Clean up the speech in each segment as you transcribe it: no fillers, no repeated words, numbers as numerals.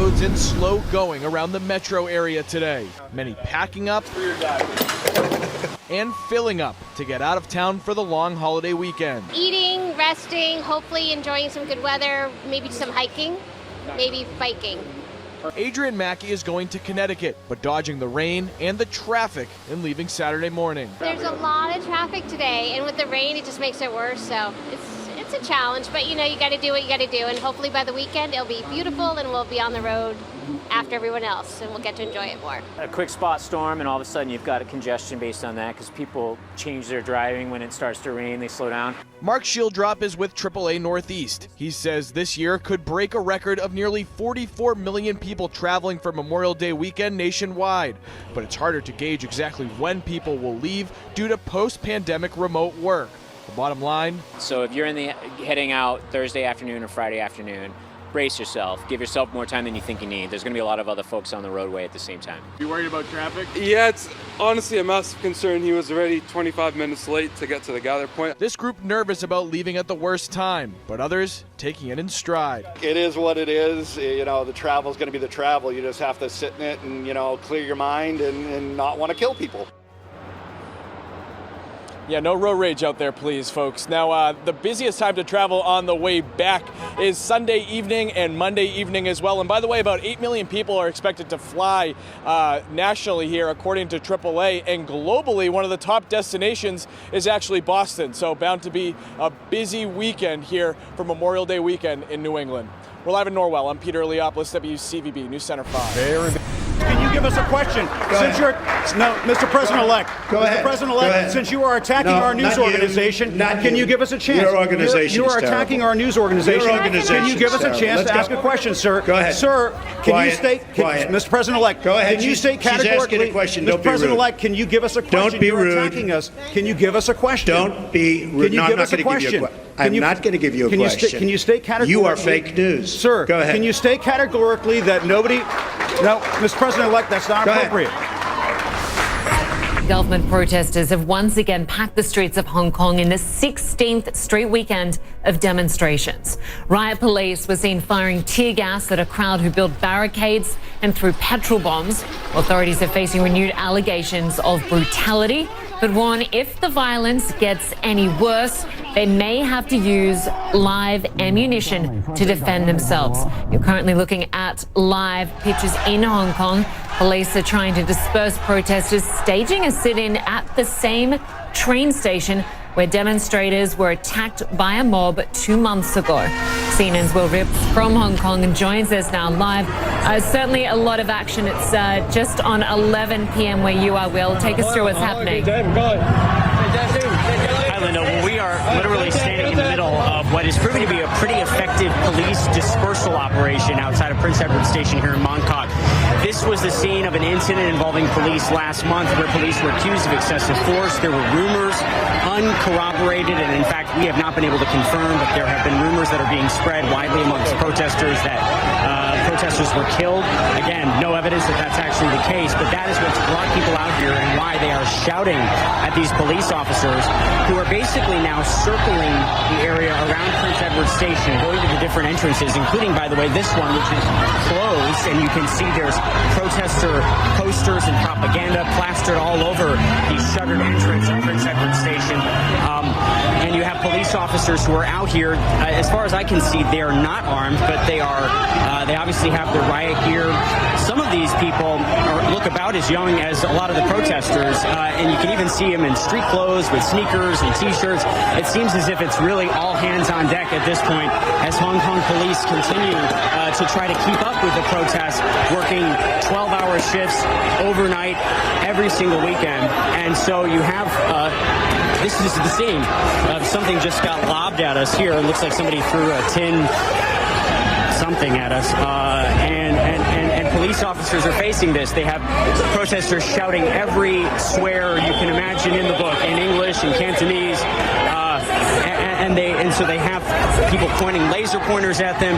Roads in slow going around the metro area today. Many packing up and filling up to get out of town for the long holiday weekend. Eating, resting, hopefully enjoying some good weather, maybe some hiking, maybe biking. Adrian Mackey is going to Connecticut, but dodging the rain and the traffic and leaving Saturday morning. There's a lot of traffic today, and with the rain, it just makes it worse, so it's a challenge, but you know, you gotta do what you gotta do, and hopefully by the weekend, it'll be beautiful, and we'll be on the road after everyone else, and we'll get to enjoy it more. A quick spot storm, and all of a sudden you've got a congestion based on that, because people change their driving when it starts to rain, they slow down. Mark Shieldrop is with AAA Northeast. He says this year could break a record of nearly 44 million people traveling for Memorial Day weekend nationwide. But it's harder to gauge exactly when people will leave due to post-pandemic remote work. The bottom line? So if you're heading out Thursday afternoon or Friday afternoon, brace yourself. Give yourself more time than you think you need. There's going to be a lot of other folks on the roadway at the same time. You worried about traffic? Yeah, it's honestly a massive concern. He was already 25 minutes late to get to the gather point. This group nervous about leaving at the worst time, but others taking it in stride. It is what it is. You know, the travel is going to be the travel. You just have to sit in it and, you know, clear your mind and not want to kill people. Yeah, no road rage out there, please, folks. Now, the busiest time to travel on the way back is Sunday evening and Monday evening as well. And by the way, about 8 million people are expected to fly nationally here, according to AAA. And globally, one of the top destinations is actually Boston. So bound to be a busy weekend here for Memorial Day weekend in New England. We're live in Norwell. I'm Peter Leopoulos, WCVB News Center 5. Can you give us a question? Mr. President-elect. Mr. President-elect, since you are attacking our news organization, can you give us a chance? Your organization You are attacking our news organization. Can you give us a chance to ask a question, sir? Go ahead. Sir, can you state, Mr. President-elect, go ahead. Can you state categorically, She's asking a question. Don't Mr. be rude. President-elect, can you give us a question? Don't be You're rude. attacking us. Can you give us a question? Don't be rude. Can you give us a question? I'm not going to give you a question. Can you state categorically? You are fake news. Sir, go ahead. Can you state categorically that nobody... No, Mr. President-elect, that's not appropriate. Government protesters have once again packed the streets of Hong Kong in the 16th straight weekend of demonstrations. Riot police were seen firing tear gas at a crowd who built barricades and threw petrol bombs. Authorities are facing renewed allegations of brutality, but warn if the violence gets any worse, they may have to use live ammunition to defend themselves. You're currently looking at live pictures in Hong Kong. Police are trying to disperse protesters, staging a sit-in at the same train station where demonstrators were attacked by a mob 2 months ago. CNN's Will Rips from Hong Kong and joins us now live. Certainly a lot of action. It's just on 11 p.m. where you are, Will. Take us through what's happening. Hi, Linda. Well, we are literally standing in the middle of what is proving to be a pretty effective police dispersal operation outside of Prince Edward Station here in Mongkok. This was the scene of an incident involving police last month where police were accused of excessive force. There were rumors, uncorroborated, and in fact, we have not been able to confirm, but there have been rumors that are being spread widely amongst protesters that protesters were killed. Again, no evidence that that's actually the case, but that is what's brought people out here and why they are shouting at these police officers who are basically now circling the area around Prince Edward Station, going to the different entrances, including, by the way, this one, which is closed, and you can see there's protester posters and propaganda plastered all over the shuttered entrance of Prince Edward Station. And you have police officers who are out here. As far as I can see, they are not armed, but they are. They obviously have the riot gear. Some of these people look about as young as a lot of the protesters, and you can even see them in street clothes with sneakers and T-shirts. It seems as if it's really all hands on deck at this point as Hong Kong police continue to try to keep up with the protests, working 12-hour shifts overnight every single weekend. And so you have this is the scene of something just got lobbed at us here. It looks like somebody threw a tin something at us, and police officers are facing this. They have protesters shouting every swear you can imagine in the book, in English and Cantonese, and so they have people pointing laser pointers at them.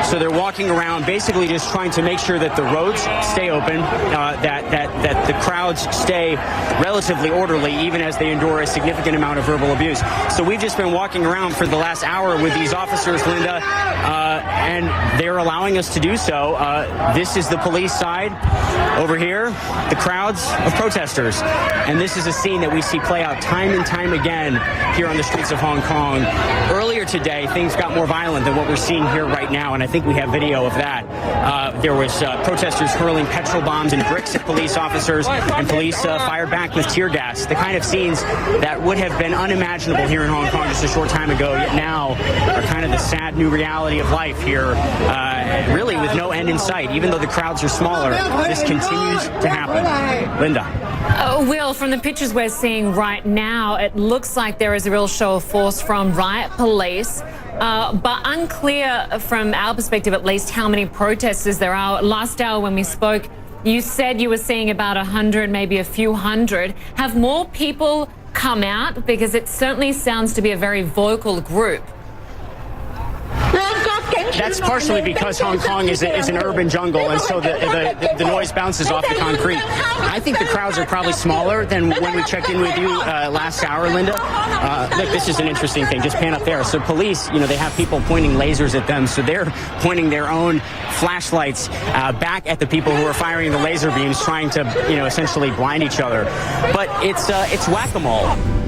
So they're walking around basically just trying to make sure that the roads stay open, that the crowds stay relatively orderly, even as they endure a significant amount of verbal abuse. So we've just been walking around for the last hour with these officers, Linda, and they're allowing us to do so. This is the police side. Over here, the crowds of protesters. And this is a scene that we see play out time and time again here on the streets of Hong Kong. Earlier today, things got more violent than what we're seeing here right now, and I think we have video of that. There was protesters hurling petrol bombs and bricks at police officers, and police fired back with tear gas. The kind of scenes that would have been unimaginable here in Hong Kong just a short time ago, yet now are kind of the sad new reality of life here, really with no end in sight. Even though the crowds are smaller, this continues to happen. Linda. Will, from the pictures we're seeing right now, it looks like there is a real show of force from riot police, but unclear from our perspective at least how many protesters there are. Last hour when we spoke, you said you were seeing about 100, maybe a few hundred. Have more people come out? Because it certainly sounds to be a very vocal group. That's partially because Hong Kong is an urban jungle, and so the noise bounces off the concrete. I think the crowds are probably smaller than when we checked in with you last hour, Linda. Look, this is an interesting thing. Just pan up there. So police, they have people pointing lasers at them, so they're pointing their own flashlights back at the people who are firing the laser beams, trying to, essentially blind each other. But it's whack-a-mole.